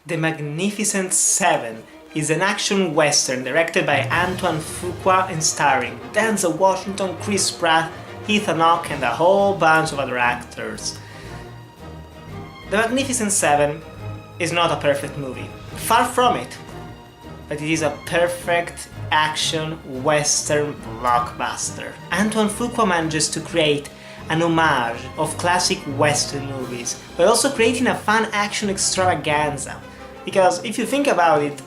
The Magnificent Seven is an action western directed by Antoine Fuqua and starring Denzel Washington, Chris Pratt, Ethan Hawke and a whole bunch of other actors. The Magnificent Seven is not a perfect movie, far from it, but it is a perfect action western blockbuster. Antoine Fuqua manages to create an homage of classic western movies, but also creating a fun action extravaganza. Because if you think about it,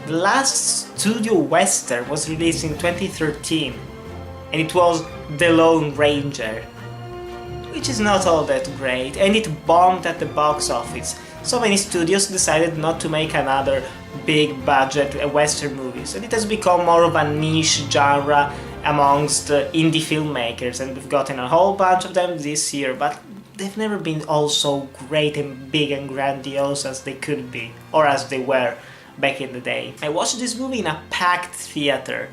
the last studio western was released in 2013, and it was The Lone Ranger, which is not all that great, and it bombed at the box office. So many studios decided not to make another big budget western movies, and it has become more of a niche genre amongst indie filmmakers, and we've gotten a whole bunch of them this year, but they've never been all so great and big and grandiose as they could be, or as they were back in the day. I watched this movie in a packed theater,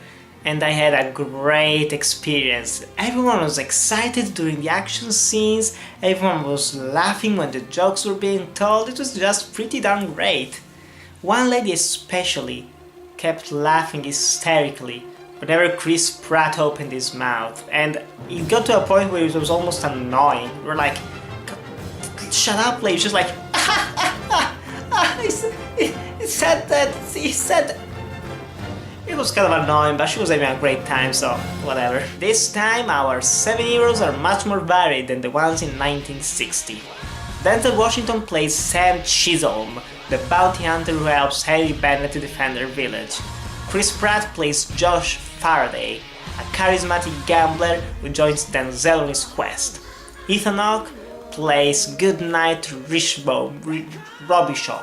and I had a great experience. Everyone was excited during the action scenes, everyone was laughing when the jokes were being told, it was just pretty darn great. One lady especially kept laughing hysterically whenever Chris Pratt opened his mouth, and it got to a point where it was almost annoying. We were like, shut up lady, she's like, he said that, he said that. It was kind of annoying, but she was having a great time, so whatever. This time our 7 heroes are much more varied than the ones in 1960. Denzel Washington plays Sam Chisholm, the bounty hunter who helps Harry Bennett to defend their village. Chris Pratt plays Josh Faraday, a charismatic gambler who joins Denzel on his quest. Ethan Hawke plays Goodnight Robichaud,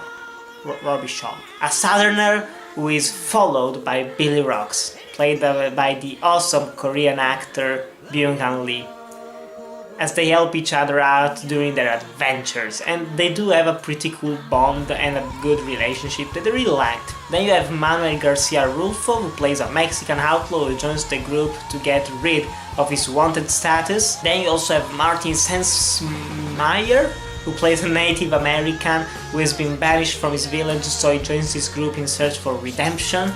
a southerner who is followed by Billy Rocks, played by the awesome Korean actor Byung-hun Lee, as they help each other out during their adventures, and they do have a pretty cool bond and a good relationship that I really liked. Then you have Manuel Garcia Rulfo, who plays a Mexican outlaw who joins the group to get rid of his wanted status. Then you also have Martin Sensmeyer, who plays a Native American who has been banished from his village, so he joins this group in search for redemption.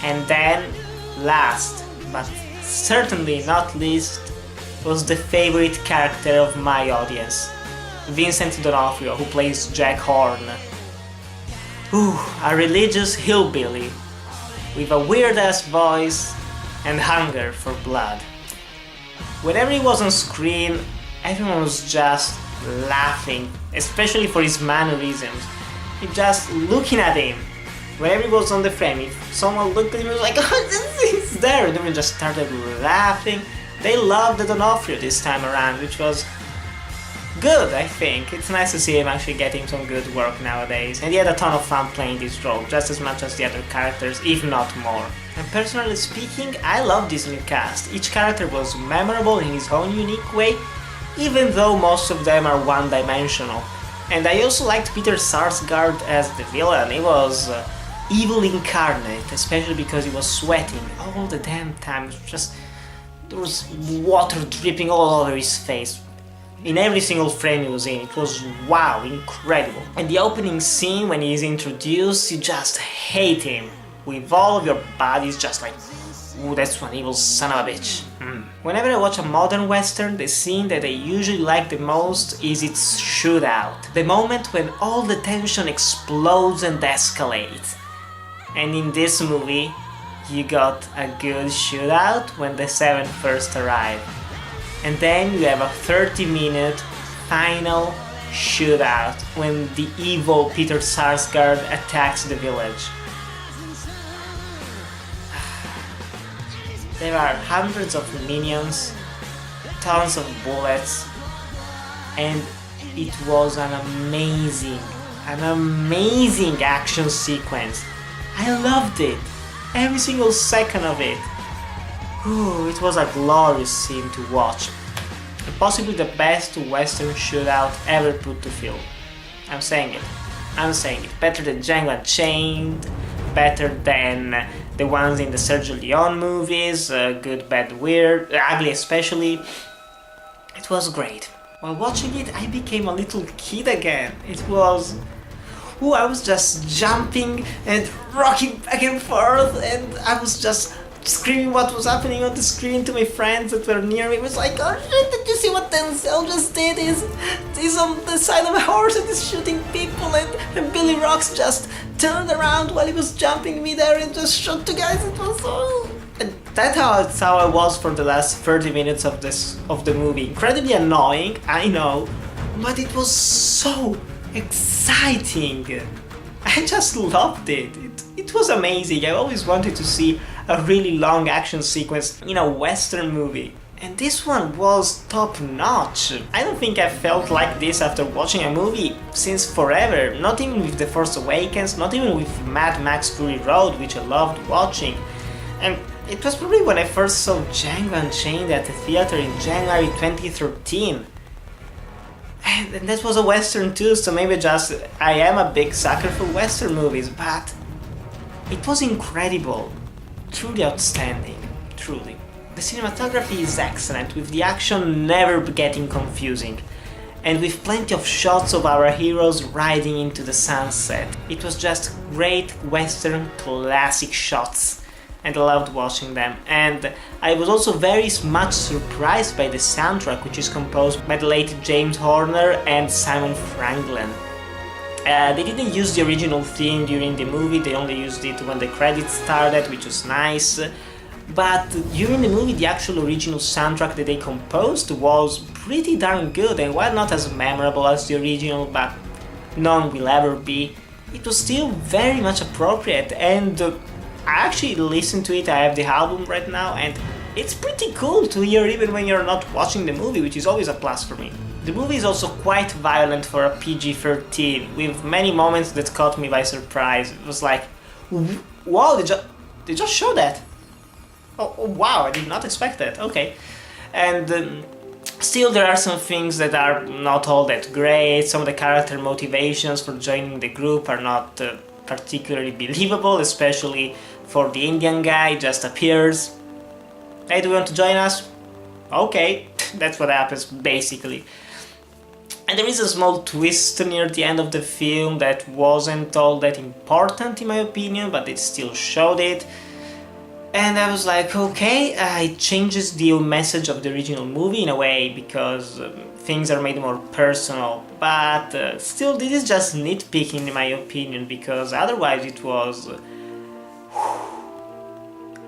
And then, last but certainly not least, was the favorite character of my audience, Vincent D'Onofrio, who plays Jack Horn. A religious hillbilly with a weird-ass voice and hunger for blood. Whenever he was on screen, everyone was just laughing, especially for his mannerisms. Just looking at him. Whenever he was on the frame, if someone looked at him, he was like, oh, he's there, and everyone just started laughing. They loved the D'Onofrio this time around, which was good, I think. It's nice to see him actually getting some good work nowadays, and he had a ton of fun playing this role, just as much as the other characters, if not more. And personally speaking, I love this new cast. Each character was memorable in his own unique way, even though most of them are one-dimensional. And I also liked Peter Sarsgaard as the villain. He was evil incarnate, especially because he was sweating all the damn time. There was water dripping all over his face. In every single frame he was in, it was wow, incredible. And the opening scene when he is introduced, you just hate him. With all of your bodies just like, ooh, that's one evil son of a bitch. Whenever I watch a modern western, the scene that I usually like the most is its shootout. The moment when all the tension explodes and escalates. And in this movie, you got a good shootout when the Seven first arrive. And then you have a 30-minute final shootout when the evil Peter Sarsgaard attacks the village. There are hundreds of minions, tons of bullets, and it was an amazing action sequence. I loved it, every single second of it. It was a glorious scene to watch, and possibly the best western shootout ever put to film. I'm saying it, better than Django Unchained, better than the ones in the Sergio Leone movies, Good, Bad, Weird, Ugly especially. It was great. While watching it, I became a little kid again. It was ooh, I was just jumping and rocking back and forth, and I was just screaming what was happening on the screen to my friends that were near me. It was like, oh shit, did you see what Denzel just did? He's on the side of a horse and he's shooting people, and Billy Rocks just turned around while he was jumping me there and just shot two guys. It was so... And that's how I was for the last 30 minutes of the movie. Incredibly annoying, I know, but it was so exciting. I just loved it. It was amazing. I always wanted to see a really long action sequence in a Western movie. And this one was top notch. I don't think I felt like this after watching a movie since forever. Not even with The Force Awakens, not even with Mad Max Fury Road, which I loved watching. And it was probably when I first saw Django Unchained at the theater in January 2013. And that was a Western too, so maybe just I am a big sucker for Western movies, but it was incredible. Truly outstanding. Truly. The cinematography is excellent, with the action never getting confusing, and with plenty of shots of our heroes riding into the sunset. It was just great Western classic shots, and I loved watching them. And I was also very much surprised by the soundtrack, which is composed by the late James Horner and Simon Franklin. They didn't use the original theme during the movie, they only used it when the credits started, which was nice. But during the movie, the actual original soundtrack that they composed was pretty darn good, and while not as memorable as the original, but none will ever be, it was still very much appropriate. And I actually listened to it, I have the album right now, and it's pretty cool to hear even when you're not watching the movie, which is always a plus for me. The movie is also quite violent for a PG-13, with many moments that caught me by surprise. It was like, wow, they just show that. Oh wow, I did not expect that, okay. And still there are some things that are not all that great. Some of the character motivations for joining the group are not particularly believable, especially for the Indian guy, just appears. Hey, do you want to join us? Okay, that's what happens basically. And there is a small twist near the end of the film that wasn't all that important in my opinion, but it still showed it. And I was like, okay, it changes the message of the original movie in a way, because things are made more personal. But still, this is just nitpicking in my opinion, because otherwise it was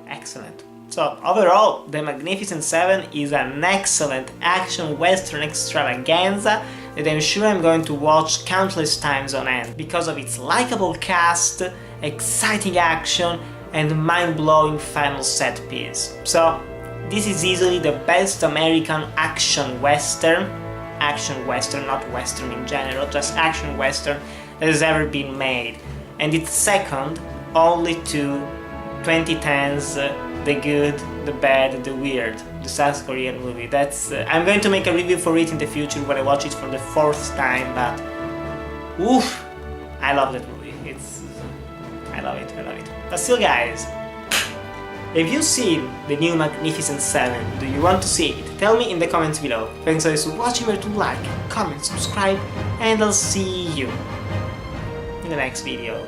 excellent. So overall, The Magnificent Seven is an excellent action western extravaganza that I'm sure I'm going to watch countless times on end, because of its likable cast, exciting action, and mind-blowing final set piece. So this is easily the best American action western, not western in general, just action western that has ever been made. And it's second only to 2010's The Good, the Bad, the Weird, the South Korean movie. That's I'm going to make a review for it in the future when I watch it for the 4th time, but oof, I love that movie. I love it. But still guys, have you seen the new Magnificent Seven? Do you want to see it? Tell me in the comments below. Thanks always for watching, remember to like, comment, subscribe, and I'll see you in the next video.